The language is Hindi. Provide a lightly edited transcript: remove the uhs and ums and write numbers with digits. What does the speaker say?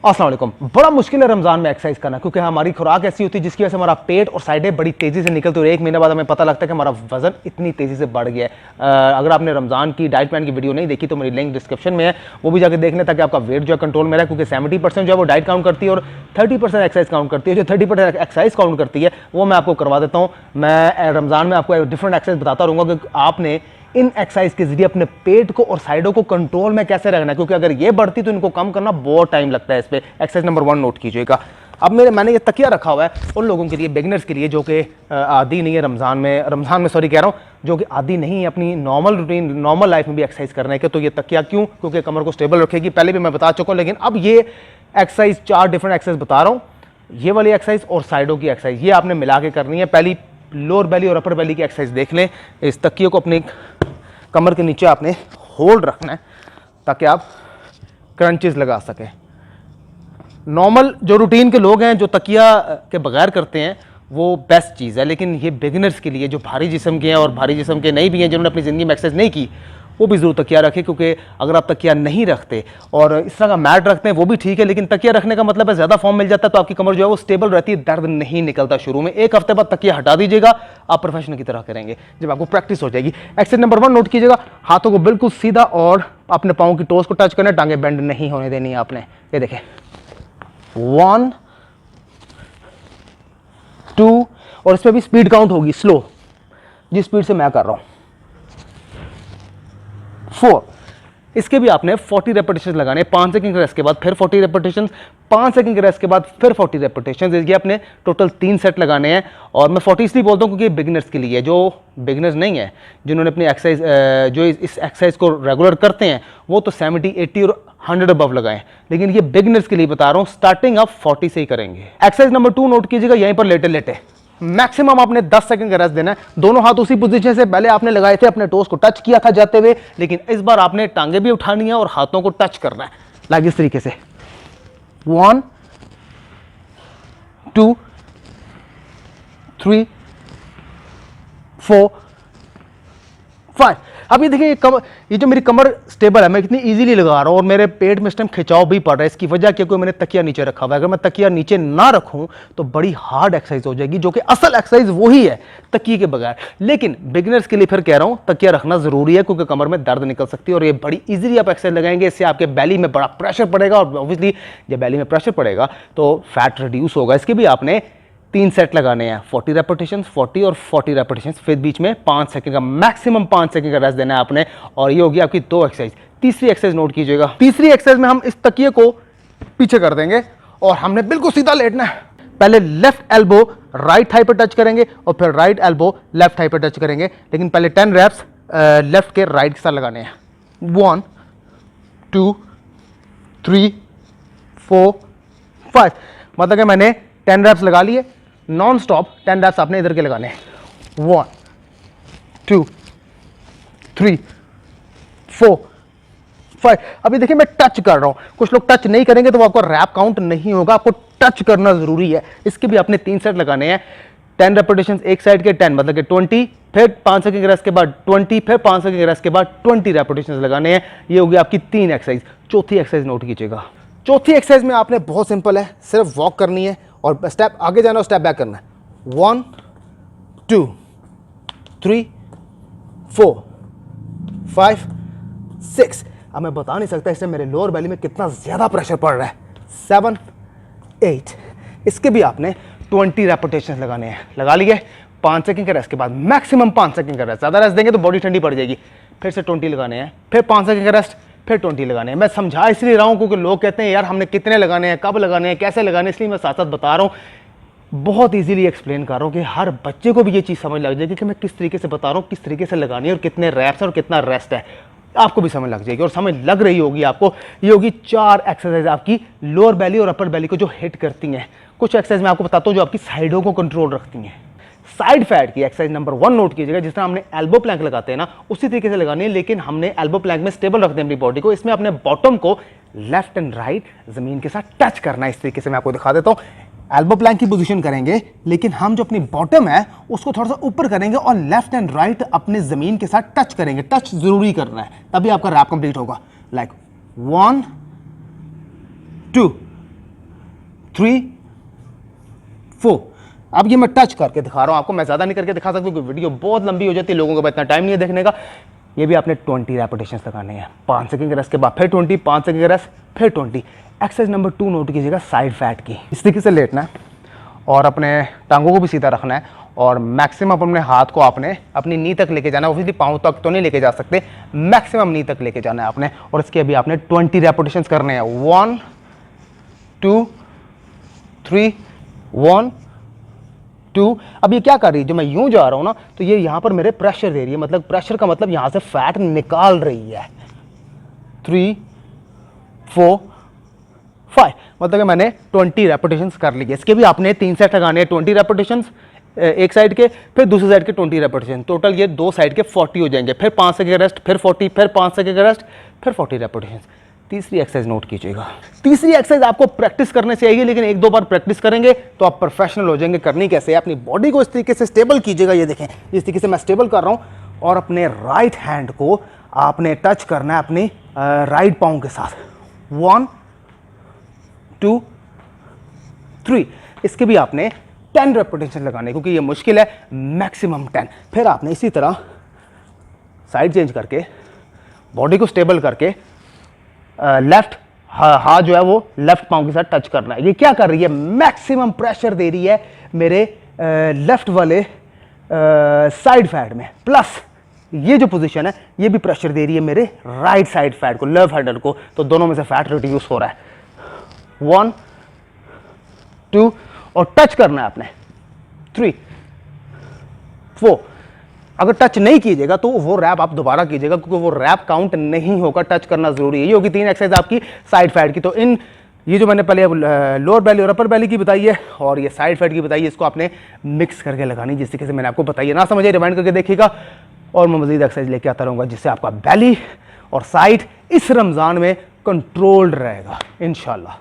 अस्सलाम वालेकुम। बड़ा मुश्किल है रमज़ान में एक्सरसाइज करना, क्योंकि हमारी खुराक ऐसी होती है जिसकी वजह से हमारा पेट और साइडें बड़ी तेज़ी से निकलती है और एक महीने बाद हमें पता लगता है कि हमारा वजन इतनी तेज़ी से बढ़ गया है। अगर आपने रमज़ान की डाइट प्लान की वीडियो नहीं देखी तो मेरी लिंक डिस्क्रिप्शन में है, वो भी जाकर देख लें ताकि आपका वेट जो है कंट्रोल में रहे, क्योंकि 70% जो है वो डाइट काउंट करती है और 30% एक्सरसाइज काउंट करती है। जो 30% एक्सरसाइज काउंट करती है वो मैं आपको करवा देता हूँ। मैं रमज़ान में आपको डिफरेंट एक्सरसाइज बताता रहूँगा कि आपने इन एक्सरसाइज के जरिए अपने पेट को और साइडों को कंट्रोल में कैसे रखना है, क्योंकि अगर ये बढ़ती तो इनको कम करना बहुत टाइम लगता है। इस पे एक्सरसाइज नंबर 1 नोट कीजिएगा। अब मैंने ये तकिया रखा हुआ है उन लोगों के लिए, बिगिनर्स के लिए जो कि आदी नहीं है रमज़ान में सॉरी कह रहा हूँ, जो कि आदी नहीं है अपनी नॉर्मल रूटीन नॉर्मल लाइफ में भी एक्सरसाइज करने के। तो ये तकिया क्यों? क्योंकि कमर को स्टेबल रखेगी। पहले भी मैं बता चुका हूँ, लेकिन अब ये एक्सरसाइज 4 डिफरेंट एक्सरसाइज बता रहा हूँ। ये वाली एक्सरसाइज और साइडों की एक्सरसाइज ये आपने मिला के करनी है। पहली लोअर बेली और अपर बेली की एक्सरसाइज देख लें। इस तकिए को अपनी कमर के नीचे आपने होल्ड रखना है ताकि आप क्रंचेस लगा सकें। नॉर्मल जो रूटीन के लोग हैं जो तकिया के बगैर करते हैं वो बेस्ट चीज़ है, लेकिन ये बिगिनर्स के लिए जो भारी जिस्म के हैं और भारी जिस्म के नहीं भी हैं, जिन्होंने अपनी ज़िंदगी में एक्सरसाइज नहीं की, वो भी ज़रूर तकिया रखें। क्योंकि अगर आप तकिया नहीं रखते और इस तरह का मैट रखते हैं वो भी ठीक है, लेकिन तकिया रखने का मतलब है ज़्यादा फॉर्म मिल जाता है तो आपकी कमर जो है वो स्टेबल रहती है, दर्द नहीं निकलता शुरू में। 1 हफ्ते बाद तकिया हटा दीजिएगा, आप प्रोफेशनल की तरह करेंगे जब आपको प्रैक्टिस हो जाएगी। एक्सरसाइज नंबर 1 नोट कीजिएगा। हाथों को बिल्कुल सीधा और अपने पाँव की टोस को टच करना है, टांगे बेंड नहीं होने देनी है आपने। ये देखें 1 2 और इसमें भी स्पीड काउंट होगी स्लो, जिस स्पीड से मैं कर रहा हूं। 4 इसके भी आपने 40 रेपिटेशन लगाने, 5 सेकंड के रेस्ट के बाद फिर 40 रेपिटेशन, 5 सेकंड के रेस्ट के बाद फिर 40 रेपिटेशन। ये अपने टोटल 3 सेट लगाने हैं। और मैं 40 इसलिए बोलता हूँ क्योंकि बिगिनर्स के लिए, जो बिगिनर्स नहीं है जिन्होंने अपनी एक्सरसाइज जो इस एक्सरसाइज को रेगुलर करते हैं वो तो 70 80 और 100 अबव लगाएं, लेकिन ये बिगिनर्स के लिए बता रहा हूँ, स्टार्टिंग आप 40 से ही करेंगे। एक्सरसाइज नंबर 2 नोट कीजिएगा। यहीं पर लेटे लेटे मैक्सिमम आपने 10 सेकंड का रेस्ट देना है। दोनों हाथ उसी पोजीशन से पहले आपने लगाए थे, अपने टोस को टच किया था जाते हुए, लेकिन इस बार आपने टांगे भी उठानी है और हाथों को टच करना है, लाइक इस तरीके से। 1 2 3 4 5। अब ये देखिए ये जो मेरी कमर स्टेबल है, मैं इतनी इजीली लगा रहा हूं और मेरे पेट में इस टाइम खिंचाव भी पड़ रहा है। इसकी वजह क्या? कोई मैंने तकिया नीचे रखा हुआ है। अगर मैं तकिया नीचे ना रखूं तो बड़ी हार्ड एक्सरसाइज हो जाएगी, जो कि असल एक्सरसाइज वही है तकिए के बगैर। लेकिन बिगिनर्स के लिए फिर कह रहा हूं तकिया रखना जरूरी है, क्योंकि कमर में दर्द निकल सकती है और ये बड़ी इजीली आप एक्सरसाइज लगाएंगे। इससे आपके बैली में बड़ा प्रेशर पड़ेगा और ऑब्वियसली जब बैली में प्रेशर पड़ेगा तो फैट रिड्यूस होगा। इसके भी आपने 3 सेट लगाने हैं, 40 रेपिटेशन, 40 और 40 रेपिटेशन। फिर बीच में 5 सेकंड का मैक्सिमम 5 सेकंड का रेस्ट देना है आपने। और ये होगी आपकी 2 एक्सरसाइज। तीसरी एक्सरसाइज नोट कीजिएगा। तीसरी एक्सरसाइज में हम इस तकिए को पीछे कर देंगे और हमने बिल्कुल सीधा लेटना है। पहले लेफ्ट एल्बो राइट थाई पर टच करेंगे और फिर राइट एल्बो लेफ्ट थाई पर टच करेंगे, लेकिन पहले 10 रेप्स लेफ्ट के राइट के साथ लगाने हैं। 1 2 3 4 5, मतलब कि मैंने 10 रेप्स लगा लिए। नॉन स्टॉप 10 रेप्स आपने इधर के लगाने हैं। 1 2 3 4 5। अभी देखिए मैं टच कर रहा हूं, कुछ लोग टच नहीं करेंगे तो वो आपको रैप काउंट नहीं होगा, आपको टच करना जरूरी है। इसके भी आपने 3 सेट लगाने हैं। 10 रेपिटेशन एक साइड के 10 मतलब कि 20, फिर 5 सेकंड के रेस्ट के बाद 20, फिर 5 सेकंड के रेस्ट के बाद 20 रेपिटेशन लगाने हैं। ये होगी आपकी 3 एक्सरसाइज। चौथी एक्सरसाइज नोट कीजिएगा। चौथी एक्सरसाइज में आपने बहुत सिंपल है, सिर्फ वॉक करनी है और स्टेप आगे जाना और स्टेप बैक करना है। 1 2 3 4 5 6। अब मैं बता नहीं सकता इससे मेरे लोअर बेली में कितना ज्यादा प्रेशर पड़ रहा है। 7 8। इसके भी आपने 20 रेपिटेशन लगाने हैं। लगा लिए। 5 सेकंड के रेस्ट के बाद मैक्सिमम 5 सेकंड का रेस्ट, ज्यादा रेस्ट देंगे तो बॉडी ठंडी पड़ जाएगी। फिर से 20 लगाने हैं, फिर 5 सेकंड का रेस्ट, फिर 20 लगाने हैं। मैं समझा इसलिए रहा हूं क्योंकि लोग कहते हैं यार हमने कितने लगाने हैं, कब लगाने हैं, कैसे लगाने हैं, इसलिए मैं साथ साथ बता रहा हूं। बहुत इजीली एक्सप्लेन कर रहा हूं कि हर बच्चे को भी ये चीज़ समझ लग जाएगी कि मैं किस तरीके से बता रहा हूं, किस तरीके से लगानी है और कितने रैप्स और कितना रेस्ट है। आपको भी समझ लग जाएगी और समझ लग रही होगी आपको। ये होगी 4 एक्सरसाइज आपकी लोअर बेली और अपर बेली को जो हिट करती हैं। कुछ एक्सरसाइज मैं आपको बताता हूं जो आपकी साइडों को कंट्रोल रखती हैं। साइड फैट की एक्सरसाइज नंबर 1 नोट कीजिएगा। जिस तरह हमने एल्बो प्लैंक लगाते हैं ना, उसी तरीके से लगानी है, लेकिन हमने एल्बो प्लैंक में स्टेबल रखते हैं अपनी बॉडी को। इसमें अपने बॉटम को लेफ्ट एंड राइट जमीन के साथ टच करना है। इस तरीके से मैं आपको दिखा देता हूं। एल्बो प्लैंक की पोजीशन करेंगे, लेकिन हम जो अपनी बॉटम है उसको थोड़ा सा ऊपर करेंगे और लेफ्ट एंड राइट अपने जमीन के साथ टच करेंगे। टच जरूरी करना है, तभी आपका रैप कंप्लीट होगा। लाइक 1 2 3 4। अब ये मैं टच करके दिखा रहा हूं आपको, मैं ज्यादा नहीं करके दिखा सकता क्योंकि वीडियो बहुत लंबी हो जाती है, लोगों को इतना टाइम नहीं है देखने का। ये भी आपने 20 रेपिटेशंस लगाने हैं, 5 सेकंड के रेस्ट के बाद फिर 20, 5 सेकंड के रेस्ट फिर 20। एक्सरसाइज नंबर 2 नोट कीजिएगा, साइड फैट की। इस तरीके से लेटना है और अपने टांगों को भी सीधा रखना है और मैक्सिमम अपने हाथ को आपने अपनी नी तक लेके जाना है। ऑब्वियसली पाँव तक तो नहीं लेके जा सकते, मैक्सिमम नी तक लेके जाना है आपने। और इसके अभी आपने 20 रेपिटेशंस करने हैं। 1 2 3 1 2। अब ये क्या कर रही है, जो मैं यूं जा रहा हूं ना तो ये यहां पर मेरे प्रेशर दे रही है, मतलब प्रेशर का मतलब यहां से फैट निकाल रही है। 3 4 5, मतलब कि मैंने 20 रेपिटेशंस कर ली है। इसके भी आपने 3 सेट लगाने हैं, 20 रेपिटेशंस एक साइड के, फिर दूसरी साइड के 20 रेपिटेशन। टोटल ये 2 साइड के 40 हो जाएंगे। फिर 5 सेकंड रेस्ट, फिर 40, फिर 5 सेकंड रेस्ट, फिर 40 रेपिटेशन। तीसरी एक्सरसाइज नोट कीजिएगा। तीसरी एक्सरसाइज आपको प्रैक्टिस करने से आएगी, लेकिन 1-2 बार प्रैक्टिस करेंगे तो आप प्रोफेशनल हो जाएंगे। करनी कैसे है, अपनी बॉडी को इस तरीके से स्टेबल कीजिएगा। ये देखें, इस तरीके से मैं स्टेबल कर रहा हूं और अपने राइट हैंड को आपने टच करना है अपनी राइट पाँव के साथ। 1 2 3। इसके भी आपने 10 रेपिटेशन लगाने, क्योंकि ये मुश्किल है, मैक्सिमम 10। फिर आपने इसी तरह साइड चेंज करके बॉडी को स्टेबल करके लेफ्ट हाथ जो है वो लेफ्ट पाँव के साथ टच करना है। ये क्या कर रही है, मैक्सिमम प्रेशर दे रही है मेरे लेफ्ट वाले साइड फैट में, प्लस ये जो पोजीशन है ये भी प्रेशर दे रही है मेरे राइट साइड फैट को, लेफ्ट हैंडल को। तो दोनों में से फैट रिड्यूस हो रहा है। 1 2 और टच करना है आपने। 3 4। अगर टच नहीं कीजिएगा तो वो रैप आप दोबारा कीजिएगा, क्योंकि वो रैप काउंट नहीं होगा, टच करना जरूरी है। ये होगी 3 एक्सरसाइज आपकी साइड फैट की। तो इन ये जो मैंने पहले लोअर बेली और अपर बेली की बताई है और ये साइड फैट की बताई है, इसको आपने मिक्स करके लगानी, जिस तरीके से मैंने आपको बताई है। ना समझे रिमाइंड करके देखिएगा और मैं मजीद एक्सरसाइज लेके आता रहूँगा, जिससे आपका बेली और साइड इस रमज़ान में कंट्रोल्ड रहेगा इंशाल्लाह।